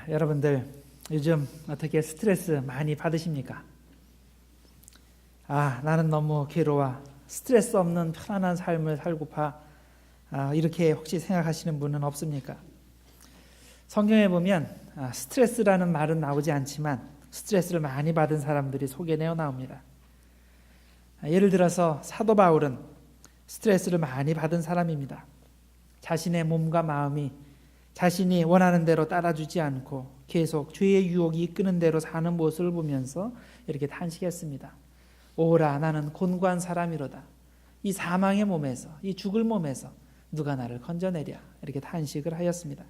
여러분들 요즘 어떻게 스트레스 많이 받으십니까? 나는 너무 괴로워. 스트레스 없는 편안한 삶을 살고파. 이렇게 혹시 생각하시는 분은 없습니까? 성경에 보면 스트레스라는 말은 나오지 않지만 스트레스를 많이 받은 사람들이 소개되어 나옵니다. 예를 들어서 사도 바울은 스트레스를 많이 받은 사람입니다. 자신의 몸과 마음이 자신이 원하는 대로 따라주지 않고 계속 죄의 유혹이 이끄는 대로 사는 모습을 보면서 이렇게 탄식했습니다. 오라, 나는 곤고한 사람이로다. 이 사망의 몸에서, 이 죽을 몸에서 누가 나를 건져내랴. 이렇게 탄식을 하였습니다.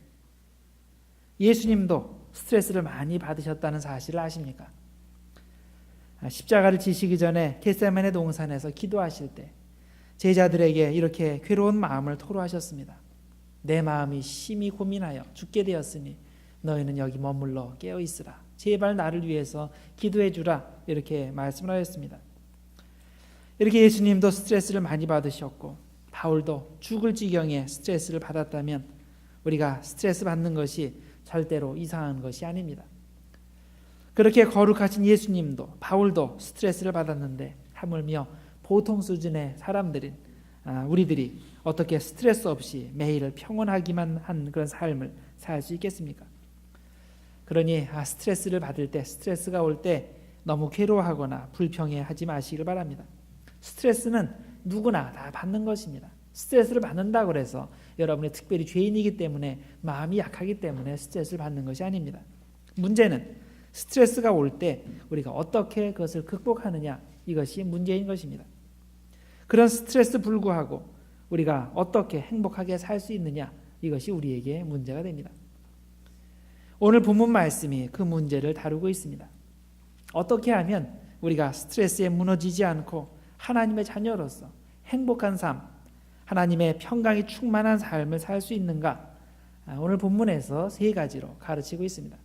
예수님도 스트레스를 많이 받으셨다는 사실을 아십니까? 십자가를 지시기 전에 겟세마네 동산에서 기도하실 때 제자들에게 이렇게 괴로운 마음을 토로하셨습니다. 내 마음이 심히 고민하여 죽게 되었으니 너희는 여기 머물러 깨어있으라. 제발 나를 위해서 기도해 주라. 이렇게 말씀을 하였습니다. 이렇게 예수님도 스트레스를 많이 받으셨고 바울도 죽을 지경에 스트레스를 받았다면 우리가 스트레스 받는 것이 절대로 이상한 것이 아닙니다. 그렇게 거룩하신 예수님도 바울도 스트레스를 받았는데 하물며 보통 수준의 사람들인 우리들이 어떻게 스트레스 없이 매일 평온하기만 한 그런 삶을 살 수 있겠습니까? 그러니 스트레스를 받을 때, 스트레스가 올 때 너무 괴로워하거나 불평해하지 마시길 바랍니다. 스트레스는 누구나 다 받는 것입니다. 스트레스를 받는다고 해서 여러분이 특별히 죄인이기 때문에 마음이 약하기 때문에 스트레스를 받는 것이 아닙니다. 문제는 스트레스가 올 때 우리가 어떻게 그것을 극복하느냐, 이것이 문제인 것입니다. 그런 스트레스 불구하고 우리가 어떻게 행복하게 살 수 있느냐, 이것이 우리에게 문제가 됩니다. 오늘 본문 말씀이 그 문제를 다루고 있습니다. 어떻게 하면 우리가 스트레스에 무너지지 않고 하나님의 자녀로서 행복한 삶, 하나님의 평강이 충만한 삶을 살 수 있는가? 오늘 본문에서 세 가지로 가르치고 있습니다.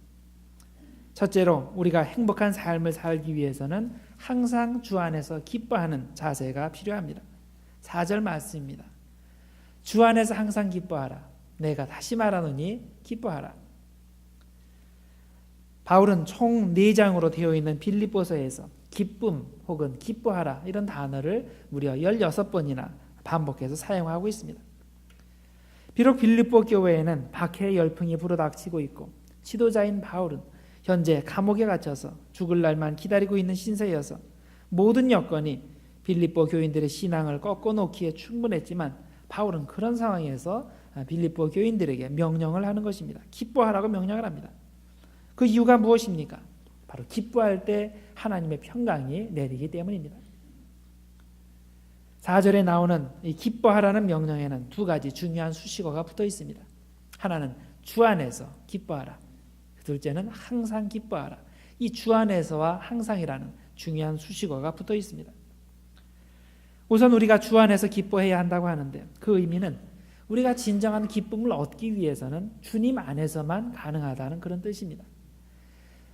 첫째로 우리가 행복한 삶을 살기 위해서는 항상 주 안에서 기뻐하는 자세가 필요합니다. 4절 말씀입니다. 주 안에서 항상 기뻐하라. 내가 다시 말하노니 기뻐하라. 바울은 총 4장으로 되어 있는 빌립보서에서 기쁨 혹은 기뻐하라 이런 단어를 무려 16번이나 반복해서 사용하고 있습니다. 비록 빌립보 교회에는 박해의 열풍이 불어닥치고 있고 지도자인 바울은 현재 감옥에 갇혀서 죽을 날만 기다리고 있는 신세여서 모든 여건이 빌립보 교인들의 신앙을 꺾어놓기에 충분했지만 바울은 그런 상황에서 빌립보 교인들에게 명령을 하는 것입니다. 기뻐하라고 명령을 합니다. 그 이유가 무엇입니까? 바로 기뻐할 때 하나님의 평강이 내리기 때문입니다. 4절에 나오는 이 기뻐하라는 명령에는 두 가지 중요한 수식어가 붙어 있습니다. 하나는 주 안에서 기뻐하라. 둘째는 항상 기뻐하라. 이 주 안에서와 항상이라는 중요한 수식어가 붙어 있습니다. 우선 우리가 주 안에서 기뻐해야 한다고 하는데 그 의미는 우리가 진정한 기쁨을 얻기 위해서는 주님 안에서만 가능하다는 그런 뜻입니다.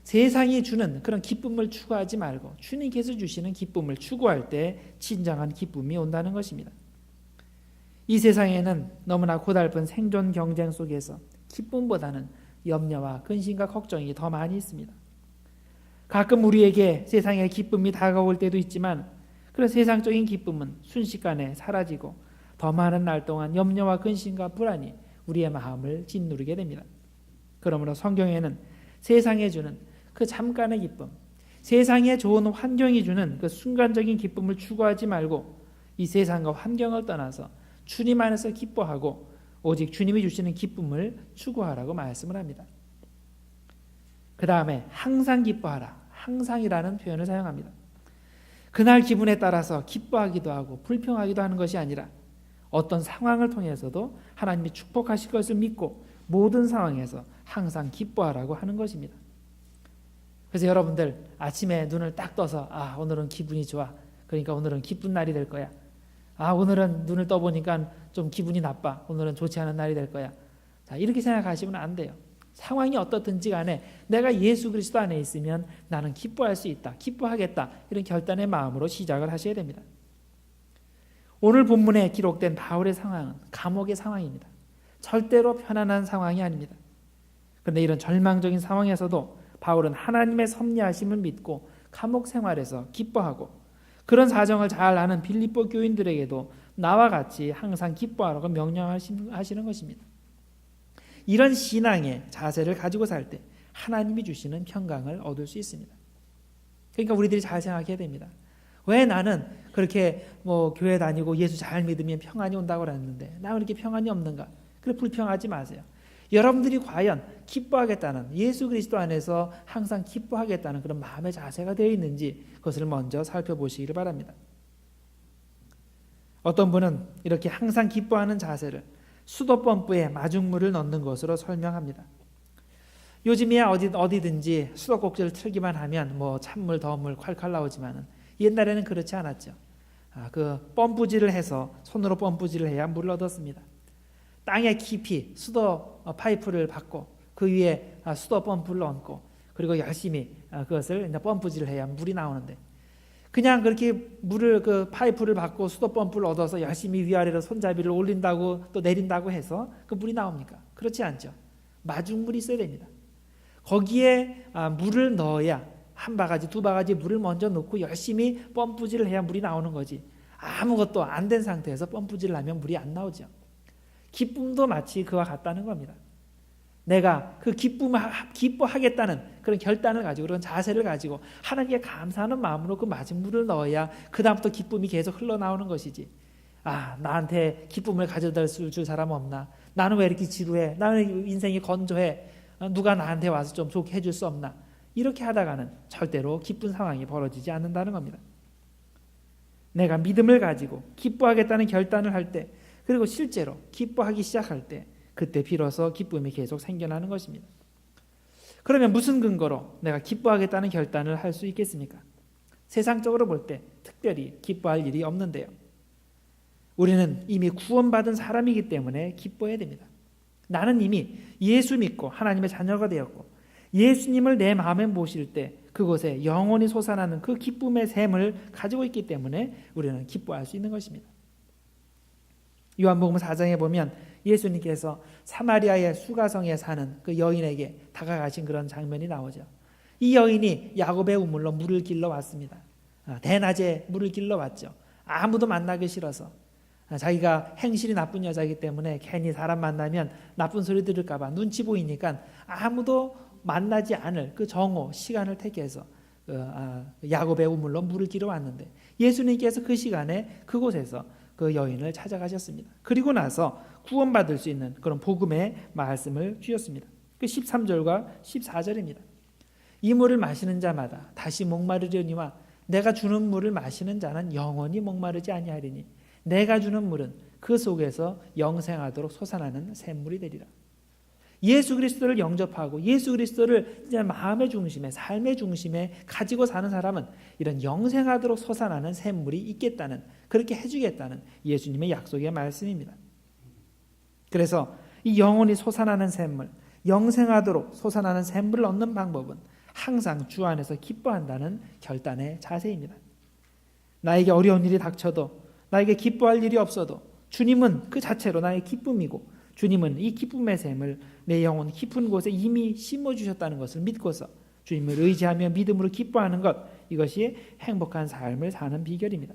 세상이 주는 그런 기쁨을 추구하지 말고 주님께서 주시는 기쁨을 추구할 때 진정한 기쁨이 온다는 것입니다. 이 세상에는 너무나 고달픈 생존 경쟁 속에서 기쁨보다는 염려와 근심과 걱정이 더 많이 있습니다. 가끔 우리에게 세상의 기쁨이 다가올 때도 있지만 그런 세상적인 기쁨은 순식간에 사라지고 더 많은 날 동안 염려와 근심과 불안이 우리의 마음을 짓누르게 됩니다. 그러므로 성경에는 세상에 주는 그 잠깐의 기쁨, 세상에 좋은 환경이 주는 그 순간적인 기쁨을 추구하지 말고 이 세상과 환경을 떠나서 주님 안에서 기뻐하고 오직 주님이 주시는 기쁨을 추구하라고 말씀을 합니다. 그 다음에 항상 기뻐하라. 항상이라는 표현을 사용합니다. 그날 기분에 따라서 기뻐하기도 하고 불평하기도 하는 것이 아니라 어떤 상황을 통해서도 하나님이 축복하실 것을 믿고 모든 상황에서 항상 기뻐하라고 하는 것입니다. 그래서 여러분들 아침에 눈을 딱 떠서 오늘은 기분이 좋아. 그러니까 오늘은 기쁜 날이 될 거야. 오늘은 눈을 떠보니까 좀 기분이 나빠. 오늘은 좋지 않은 날이 될 거야. 자, 이렇게 생각하시면 안 돼요. 상황이 어떻든지 간에 내가 예수 그리스도 안에 있으면 나는 기뻐할 수 있다. 기뻐하겠다. 이런 결단의 마음으로 시작을 하셔야 됩니다. 오늘 본문에 기록된 바울의 상황은 감옥의 상황입니다. 절대로 편안한 상황이 아닙니다. 그런데 이런 절망적인 상황에서도 바울은 하나님의 섭리하심을 믿고 감옥 생활에서 기뻐하고, 그런 사정을 잘 아는 빌립보 교인들에게도 나와 같이 항상 기뻐하라고 명령하시는 것입니다. 이런 신앙의 자세를 가지고 살 때 하나님이 주시는 평강을 얻을 수 있습니다. 그러니까 우리들이 잘 생각해야 됩니다. 왜 나는 그렇게 교회 다니고 예수 잘 믿으면 평안이 온다고 그랬는데 나 왜 이렇게 평안이 없는가? 그래, 불평하지 마세요. 여러분들이 과연 기뻐하겠다는, 예수 그리스도 안에서 항상 기뻐하겠다는 그런 마음의 자세가 되어 있는지 그것을 먼저 살펴보시기를 바랍니다. 어떤 분은 이렇게 항상 기뻐하는 자세를 수도펌프에 마중물을 넣는 것으로 설명합니다. 요즘이야 어디든지 수도꼭지를 틀기만 하면 찬물, 더물 콸콸 나오지만은 옛날에는 그렇지 않았죠. 그 펌프질을 해서, 손으로 펌프질을 해야 물을 얻었습니다. 땅에 깊이 수도 파이프를 받고 그 위에 수도 펌프를 얹고 그리고 열심히 그것을 펌프질을 해야 물이 나오는데, 그냥 그렇게 물을, 그 파이프를 받고 수도 펌프를 얻어서 열심히 위아래로 손잡이를 올린다고 또 내린다고 해서 그 물이 나옵니까? 그렇지 않죠. 마중물이 있어야 됩니다. 거기에 물을 넣어야, 한 바가지 두 바가지 물을 먼저 넣고 열심히 펌프질을 해야 물이 나오는 거지, 아무것도 안 된 상태에서 펌프질을 하면 물이 안 나오죠. 기쁨도 마치 그와 같다는 겁니다. 내가 그 기뻐하겠다는 그런 결단을 가지고, 그런 자세를 가지고 하나님께 감사하는 마음으로 그 마중물을 넣어야 그 다음부터 기쁨이 계속 흘러나오는 것이지, 나한테 기쁨을 가져다 줄 사람 없나? 나는 왜 이렇게 지루해? 나는 인생이 건조해? 누가 나한테 와서 좀 좋게 해줄 수 없나? 이렇게 하다가는 절대로 기쁜 상황이 벌어지지 않는다는 겁니다. 내가 믿음을 가지고 기뻐하겠다는 결단을 할 때, 그리고 실제로 기뻐하기 시작할 때, 그때 비로소 기쁨이 계속 생겨나는 것입니다. 그러면 무슨 근거로 내가 기뻐하겠다는 결단을 할 수 있겠습니까? 세상적으로 볼 때 특별히 기뻐할 일이 없는데요. 우리는 이미 구원받은 사람이기 때문에 기뻐해야 됩니다. 나는 이미 예수 믿고 하나님의 자녀가 되었고, 예수님을 내 마음에 모실 때 그곳에 영원히 솟아나는 그 기쁨의 샘을 가지고 있기 때문에 우리는 기뻐할 수 있는 것입니다. 요한복음 4장에 보면 예수님께서 사마리아의 수가성에 사는 그 여인에게 다가가신 그런 장면이 나오죠. 이 여인이 야곱의 우물로 물을 길러 왔습니다. 대낮에 물을 길러 왔죠. 아무도 만나기 싫어서, 자기가 행실이 나쁜 여자이기 때문에 괜히 사람 만나면 나쁜 소리 들을까 봐 눈치 보이니까 아무도 만나지 않을 그 정오 시간을 택해서 야곱의 우물로 물을 길어 왔는데, 예수님께서 그 시간에 그곳에서 그 여인을 찾아가셨습니다. 그리고 나서 구원받을 수 있는 그런 복음의 말씀을 주셨습니다. 그 13절과 14절입니다. 이 물을 마시는 자마다 다시 목마르려니와 내가 주는 물을 마시는 자는 영원히 목마르지 아니하리니 내가 주는 물은 그 속에서 영생하도록 솟아나는 샘물이 되리라. 예수 그리스도를 영접하고 예수 그리스도를 이제 마음의 중심에, 삶의 중심에 가지고 사는 사람은 이런 영생하도록 솟아나는 샘물이 있겠다는, 그렇게 해주겠다는 예수님의 약속의 말씀입니다. 그래서 이 영원히 솟아나는 샘물, 영생하도록 솟아나는 샘물을 얻는 방법은 항상 주 안에서 기뻐한다는 결단의 자세입니다. 나에게 어려운 일이 닥쳐도, 나에게 기뻐할 일이 없어도 주님은 그 자체로 나의 기쁨이고, 주님은 이 기쁨의 샘을 내 영혼 깊은 곳에 이미 심어주셨다는 것을 믿고서 주님을 의지하며 믿음으로 기뻐하는 것, 이것이 행복한 삶을 사는 비결입니다.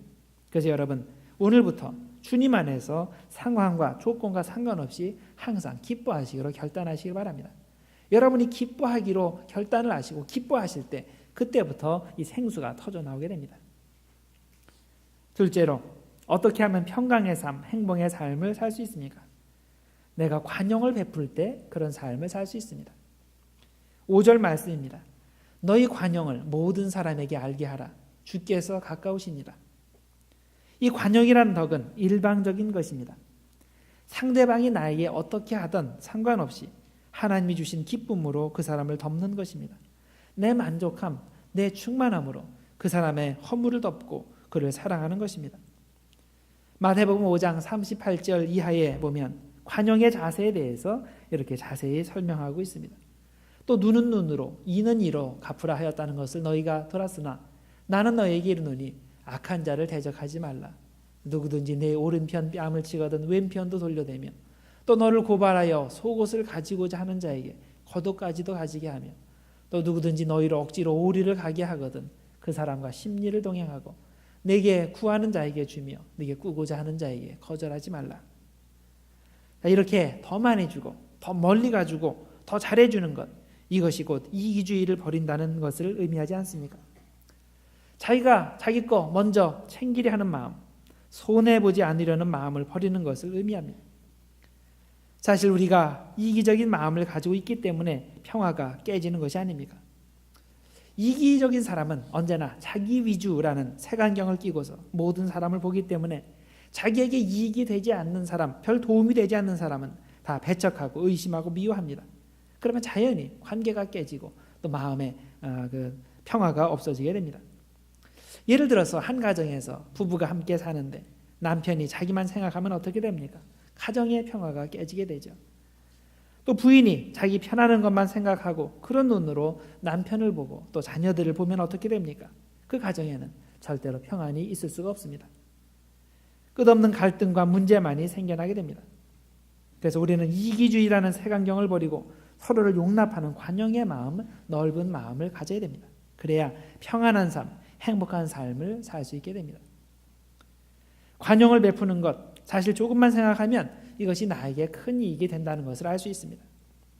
그래서 여러분, 오늘부터 주님 안에서 상황과 조건과 상관없이 항상 기뻐하시기로 결단하시기 바랍니다. 여러분이 기뻐하기로 결단을 하시고 기뻐하실 때, 그때부터 이 생수가 터져 나오게 됩니다. 둘째로, 어떻게 하면 평강의 삶, 행복의 삶을 살 수 있습니까? 내가 관용을 베풀 때 그런 삶을 살 수 있습니다. 5절 말씀입니다. 너희 관용을 모든 사람에게 알게 하라. 주께서 가까우시니라. 이 관용이라는 덕은 일방적인 것입니다. 상대방이 나에게 어떻게 하든 상관없이 하나님이 주신 기쁨으로 그 사람을 덮는 것입니다. 내 만족함, 내 충만함으로 그 사람의 허물을 덮고 그를 사랑하는 것입니다. 마태복음 5장 38절 이하에 보면 관용의 자세에 대해서 이렇게 자세히 설명하고 있습니다. 또 눈은 눈으로 이는 이로 갚으라 하였다는 것을 너희가 들었으나 나는 너희에게 이르노니 악한 자를 대적하지 말라. 누구든지 내 오른편 뺨을 치거든 왼편도 돌려대며 또 너를 고발하여 속옷을 가지고자 하는 자에게 거독까지도 가지게 하며 또 누구든지 너희를 억지로 오리를 가게 하거든 그 사람과 심리를 동행하고 내게 구하는 자에게 주며 네게 꾸고자 하는 자에게 거절하지 말라. 이렇게 더 많이 주고 더 멀리 가지고 더 잘해주는 것, 이것이 곧 이기주의를 버린다는 것을 의미하지 않습니까? 자기가 자기 거 먼저 챙기려 하는 마음, 손해보지 않으려는 마음을 버리는 것을 의미합니다. 사실 우리가 이기적인 마음을 가지고 있기 때문에 평화가 깨지는 것이 아닙니까? 이기적인 사람은 언제나 자기 위주라는 색안경을 끼고서 모든 사람을 보기 때문에 자기에게 이익이 되지 않는 사람, 별 도움이 되지 않는 사람은 다 배척하고 의심하고 미워합니다. 그러면 자연히 관계가 깨지고 또 마음에 그 평화가 없어지게 됩니다. 예를 들어서 한 가정에서 부부가 함께 사는데 남편이 자기만 생각하면 어떻게 됩니까? 가정의 평화가 깨지게 되죠. 또 부인이 자기 편하는 것만 생각하고 그런 눈으로 남편을 보고 또 자녀들을 보면 어떻게 됩니까? 그 가정에는 절대로 평안이 있을 수가 없습니다. 끝없는 갈등과 문제만이 생겨나게 됩니다. 그래서 우리는 이기주의라는 색안경을 버리고 서로를 용납하는 관용의 마음, 넓은 마음을 가져야 됩니다. 그래야 평안한 삶, 행복한 삶을 살 수 있게 됩니다. 관용을 베푸는 것, 사실 조금만 생각하면 이것이 나에게 큰 이익이 된다는 것을 알 수 있습니다.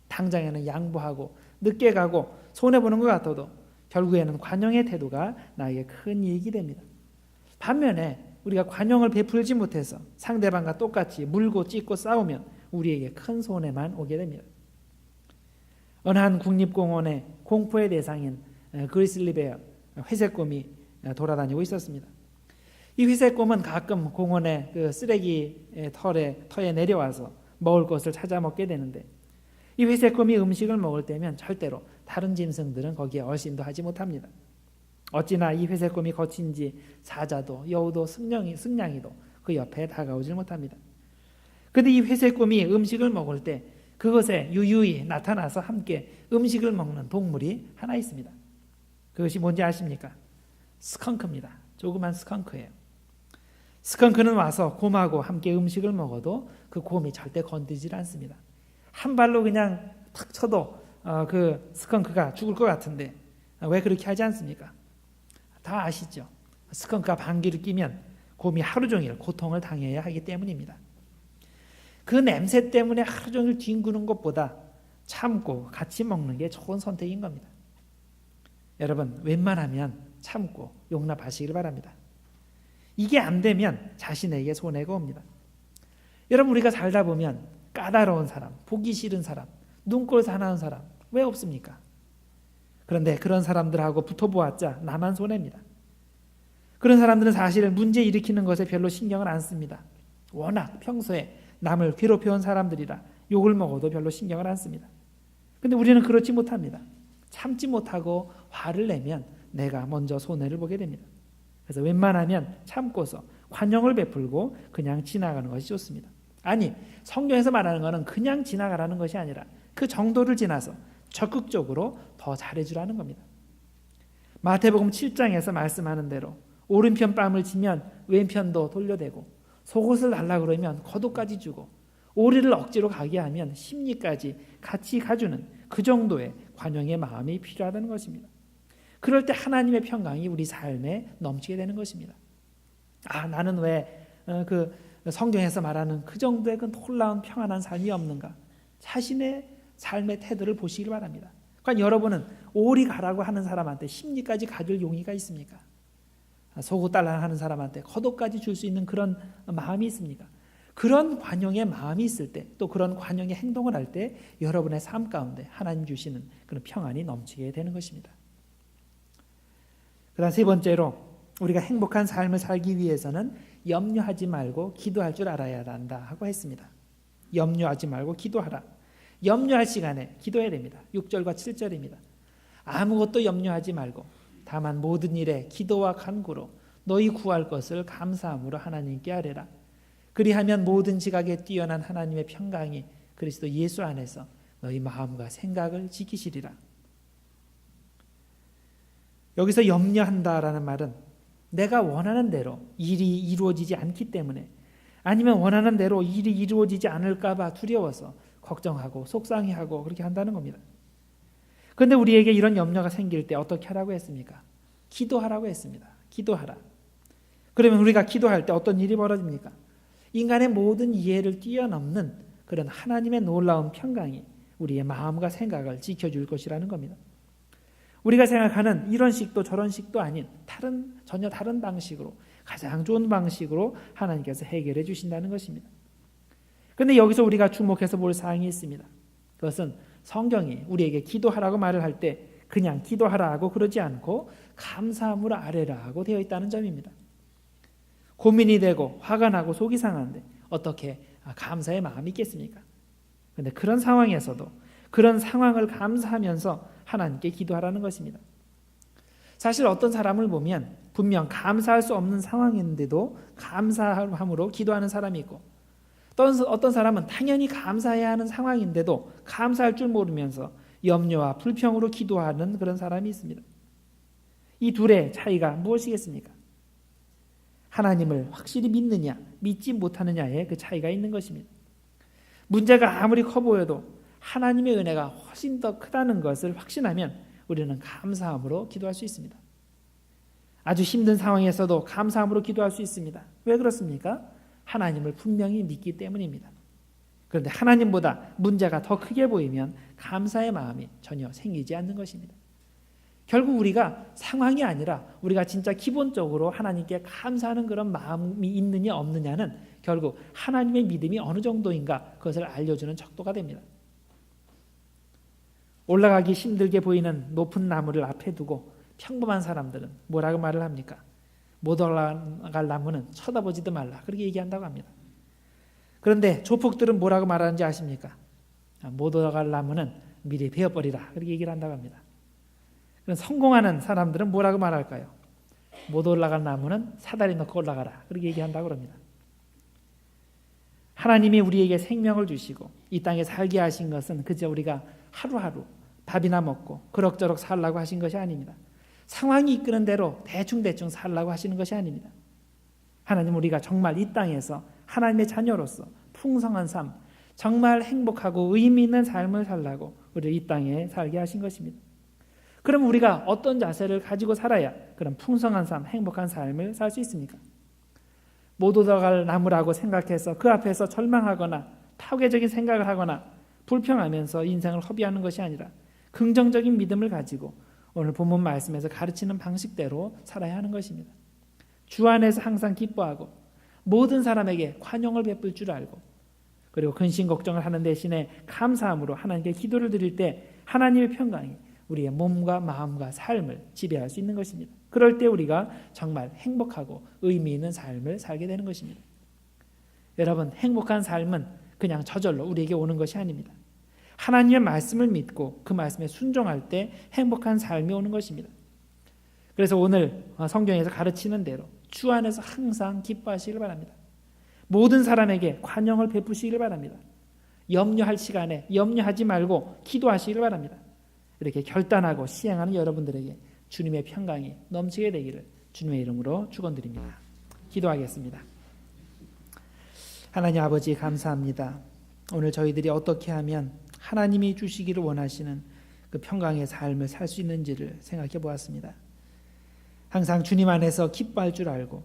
당장에는 양보하고 늦게 가고 손해보는 것 같아도 결국에는 관용의 태도가 나에게 큰 이익이 됩니다. 반면에 우리가 관용을 베풀지 못해서 상대방과 똑같이 물고 찢고 싸우면 우리에게 큰 손해만 오게 됩니다. 어느 한 국립공원에 공포의 대상인 그리슬리 베어, 회색곰이 돌아다니고 있었습니다. 이 회색곰은 가끔 공원의 그 쓰레기 터에 내려와서 먹을 것을 찾아 먹게 되는데 이 회색곰이 음식을 먹을 때면 절대로 다른 짐승들은 거기에 얼씬도 하지 못합니다. 어찌나 이 회색곰이 거친지 사자도 여우도 승냥이도 그 옆에 다가오질 못합니다. 그런데 이 회색곰이 음식을 먹을 때 그것에 유유히 나타나서 함께 음식을 먹는 동물이 하나 있습니다. 그것이 뭔지 아십니까? 스컹크입니다. 조그만 스컹크예요. 스컹크는 와서 곰하고 함께 음식을 먹어도 그 곰이 절대 건드리질 않습니다. 한 발로 그냥 탁 쳐도 그 스컹크가 죽을 것 같은데 왜 그렇게 하지 않습니까? 다 아시죠? 스컹크가 방귀를 뀌면 곰이 하루 종일 고통을 당해야 하기 때문입니다. 그 냄새 때문에 하루 종일 뒹구는 것보다 참고 같이 먹는 게 좋은 선택인 겁니다. 여러분, 웬만하면 참고 용납하시길 바랍니다. 이게 안 되면 자신에게 손해가 옵니다. 여러분, 우리가 살다 보면 까다로운 사람, 보기 싫은 사람, 눈꼴 사나운 사람 왜 없습니까? 그런데 그런 사람들하고 붙어보았자 나만 손해입니다. 그런 사람들은 사실 문제 일으키는 것에 별로 신경을 안 씁니다. 워낙 평소에 남을 괴롭혀온 사람들이라 욕을 먹어도 별로 신경을 안 씁니다. 그런데 우리는 그렇지 못합니다. 참지 못하고 화를 내면 내가 먼저 손해를 보게 됩니다. 그래서 웬만하면 참고서 관용을 베풀고 그냥 지나가는 것이 좋습니다. 아니, 성경에서 말하는 것은 그냥 지나가라는 것이 아니라 그 정도를 지나서 적극적으로 더 잘해주라는 겁니다. 마태복음 7장에서 말씀하는 대로 오른편 뺨을 치면 왼편도 돌려대고 속옷을 달라 그러면 겉옷까지 주고 오리를 억지로 가게 하면 심리까지 같이 가주는 그 정도의 관용의 마음이 필요하다는 것입니다. 그럴 때 하나님의 평강이 우리 삶에 넘치게 되는 것입니다. 나는 왜 그 성경에서 말하는 그 정도의 그 놀라운 평안한 삶이 없는가? 자신의 삶의 태도를 보시길 바랍니다. 그러니까 여러분은 오리 가라고 하는 사람한테 심리까지 가질 용의가 있습니까? 속옷 달라 하는 사람한테 겉옷까지 줄 수 있는 그런 마음이 있습니까? 그런 관용의 마음이 있을 때, 또 그런 관용의 행동을 할 때 여러분의 삶 가운데 하나님 주시는 그런 평안이 넘치게 되는 것입니다. 그다음 세 번째로 우리가 행복한 삶을 살기 위해서는 염려하지 말고 기도할 줄 알아야 한다 하고 했습니다. 염려하지 말고 기도하라. 염려할 시간에 기도해야 됩니다. 6절과 7절입니다. 아무것도 염려하지 말고 다만 모든 일에 기도와 간구로 너희 구할 것을 감사함으로 하나님께 아뢰라. 그리하면 모든 지각에 뛰어난 하나님의 평강이 그리스도 예수 안에서 너희 마음과 생각을 지키시리라. 여기서 염려한다라는 말은 내가 원하는 대로 일이 이루어지지 않기 때문에, 아니면 원하는 대로 일이 이루어지지 않을까 봐 두려워서 걱정하고 속상해하고 그렇게 한다는 겁니다. 그런데 우리에게 이런 염려가 생길 때 어떻게 하라고 했습니까? 기도하라고 했습니다. 기도하라. 그러면 우리가 기도할 때 어떤 일이 벌어집니까? 인간의 모든 이해를 뛰어넘는 그런 하나님의 놀라운 평강이 우리의 마음과 생각을 지켜줄 것이라는 겁니다. 우리가 생각하는 이런 식도 저런 식도 아닌 전혀 다른 방식으로, 가장 좋은 방식으로 하나님께서 해결해 주신다는 것입니다. 그런데 여기서 우리가 주목해서 볼 사항이 있습니다. 그것은 성경이 우리에게 기도하라고 말을 할 때 그냥 기도하라 하고 그러지 않고 감사함으로 아뢰라 하고 되어 있다는 점입니다. 고민이 되고 화가 나고 속이 상한데 어떻게 감사의 마음이 있겠습니까? 그런데 그런 상황에서도 그런 상황을 감사하면서 하나님께 기도하라는 것입니다. 사실 어떤 사람을 보면 분명 감사할 수 없는 상황인데도 감사함으로 기도하는 사람이 있고, 또 어떤 사람은 당연히 감사해야 하는 상황인데도 감사할 줄 모르면서 염려와 불평으로 기도하는 그런 사람이 있습니다. 이 둘의 차이가 무엇이겠습니까? 하나님을 확실히 믿느냐 믿지 못하느냐의 그 차이가 있는 것입니다. 문제가 아무리 커 보여도 하나님의 은혜가 훨씬 더 크다는 것을 확신하면 우리는 감사함으로 기도할 수 있습니다. 아주 힘든 상황에서도 감사함으로 기도할 수 있습니다. 왜 그렇습니까? 하나님을 분명히 믿기 때문입니다. 그런데 하나님보다 문제가 더 크게 보이면 감사의 마음이 전혀 생기지 않는 것입니다. 결국 우리가 상황이 아니라 우리가 진짜 기본적으로 하나님께 감사하는 그런 마음이 있느냐 없느냐는 결국 하나님의 믿음이 어느 정도인가 그것을 알려주는 척도가 됩니다. 올라가기 힘들게 보이는 높은 나무를 앞에 두고 평범한 사람들은 뭐라고 말을 합니까? 못 올라갈 나무는 쳐다보지도 말라, 그렇게 얘기한다고 합니다. 그런데 조폭들은 뭐라고 말하는지 아십니까? 못 올라갈 나무는 미리 베어버리라, 그렇게 얘기를 한다고 합니다. 그럼 성공하는 사람들은 뭐라고 말할까요? 못 올라갈 나무는 사다리 놓고 올라가라, 그렇게 얘기한다고 합니다. 하나님이 우리에게 생명을 주시고 이 땅에 살게 하신 것은 그저 우리가 하루하루 밥이나 먹고 그럭저럭 살라고 하신 것이 아닙니다. 상황이 이끄는 대로 대충대충 살라고 하시는 것이 아닙니다. 하나님, 우리가 정말 이 땅에서 하나님의 자녀로서 풍성한 삶, 정말 행복하고 의미 있는 삶을 살라고 우리를 이 땅에 살게 하신 것입니다. 그럼 우리가 어떤 자세를 가지고 살아야 그런 풍성한 삶, 행복한 삶을 살 수 있습니까? 못 올라갈 나무라고 생각해서 그 앞에서 절망하거나 파괴적인 생각을 하거나 불평하면서 인생을 허비하는 것이 아니라 긍정적인 믿음을 가지고 오늘 본문 말씀에서 가르치는 방식대로 살아야 하는 것입니다. 주 안에서 항상 기뻐하고 모든 사람에게宽용을 베풀 줄 알고, 그리고 근심 걱정을 하는 대신에 감사함으로 하나님께 기도를 드릴 때 하나님의 평강이 우리의 몸과 마음과 삶을 지배할 수 있는 것입니다. 그럴 때 우리가 정말 행복하고 의미 있는 삶을 살게 되는 것입니다. 여러분, 행복한 삶은 그냥 저절로 우리에게 오는 것이 아닙니다. 하나님의 말씀을 믿고 그 말씀에 순종할 때 행복한 삶이 오는 것입니다. 그래서 오늘 성경에서 가르치는 대로 주 안에서 항상 기뻐하시길 바랍니다. 모든 사람에게宽용을 베푸시길 바랍니다. 염려할 시간에 염려하지 말고 기도하시길 바랍니다. 이렇게 결단하고 시행하는 여러분들에게 주님의 평강이 넘치게 되기를 주님의 이름으로 축원드립니다. 기도하겠습니다. 하나님 아버지, 감사합니다. 오늘 저희들이 어떻게 하면 하나님이 주시기를 원하시는 그 평강의 삶을 살 수 있는지를 생각해 보았습니다. 항상 주님 안에서 기뻐할 줄 알고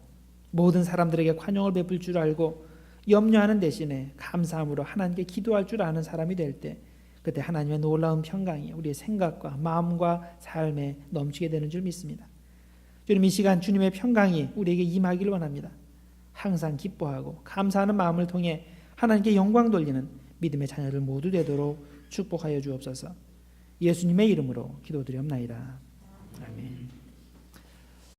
모든 사람들에게宽용을 베풀 줄 알고 염려하는 대신에 감사함으로 하나님께 기도할 줄 아는 사람이 될 때, 그때 하나님의 놀라운 평강이 우리의 생각과 마음과 삶에 넘치게 되는 줄 믿습니다. 주님, 이 시간 주님의 평강이 우리에게 임하기를 원합니다. 항상 기뻐하고 감사하는 마음을 통해 하나님께 영광 돌리는 믿음의 자녀들 모두 되도록 축복하여 주옵소서. 예수님의 이름으로 기도드리옵나이다. 아멘.